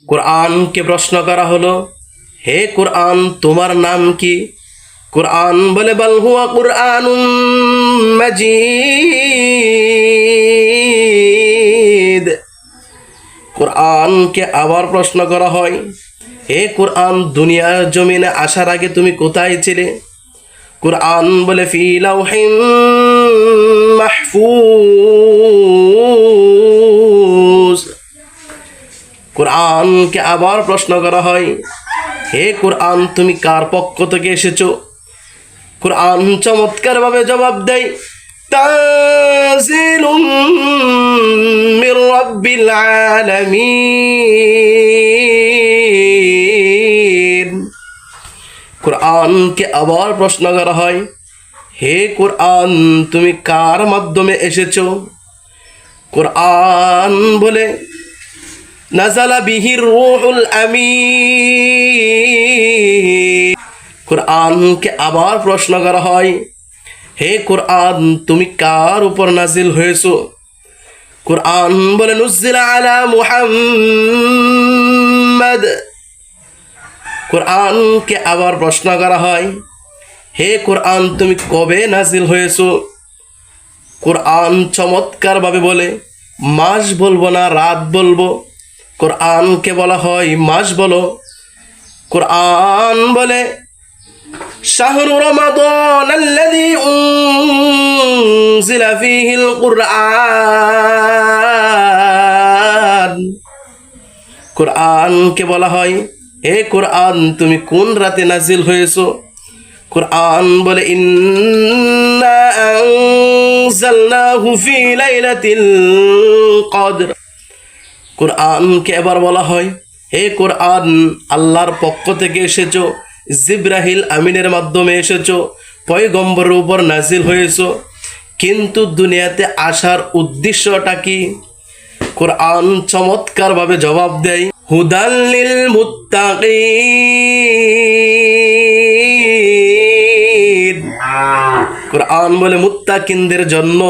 কোরআনকে প্রশ্ন করা হলো, হে কোরআন তোমার নাম কি? কোরআন বলে বাল হুয়া কুরআনুম মাজিদ। কোরআনকে আবার প্রশ্ন করা হয়, হে কোরআন দুনিয়ার জমিনে আসার আগে তুমি কোথায় ছিলে? কোরআন বলে ফি লাউহিম মাহফুজ। কোরআনকে আবার প্রশ্ন করা হয়, হে কোরআন তুমি কার পক্ষ থেকে এসেছো? কোরআন চমৎকারভাবে জবাব দেয়, তানজিলুম মির রাব্বিল আলামিন। কোরআনকে আবার প্রশ্ন করা হয়, হে কোরআন তুমি কার মাধ্যমে এসেছো? কোরআন বলে নাজালা বিহির রূহুল আমিন। কোরআনকে আবার প্রশ্ন করা হয়, হে কোরআন তুমি কার উপর নাজিল হয়েছো? কোরআন বলে নুজ্জিলা আলা মুহাম্মাদ। কোরআনকে আবার প্রশ্ন করা হয়, হে কোরআন তুমি কবে নাজিল হয়েছো? কোরআন চমৎকারভাবে বলে মাস বলবো না রাত বলবো। কোরআনকে বলা হয় মাস বলো। কোরআন বলে শাহরু রমাদান আল্লাযী উনজিলা ফীহিল কুরআন। কোরআনকে বলা হয়, হে কোরআন তুমি কোন রাতে নাজিল হয়েছো? কোরআন বলে ইন্না আনজালনাহু ফী লাইলাতিল কদর। কোরআনকে এবার বলা হয়, হে কোরআন আল্লাহর পক্ষ থেকে এসেছো, জিব্রাহিল আমিনের মাধ্যমে এসেছো, পয়গম্বরের উপর নাজিল হয়েছো, কিন্তু দুনিয়াতে আসার উদ্দেশ্যটা কি? কোরআন চমৎকারভাবে জবাব দেয়, হুদাল লিল মুত্তাকিন। কোরআন বলে মুত্তাকিনদের জন্য।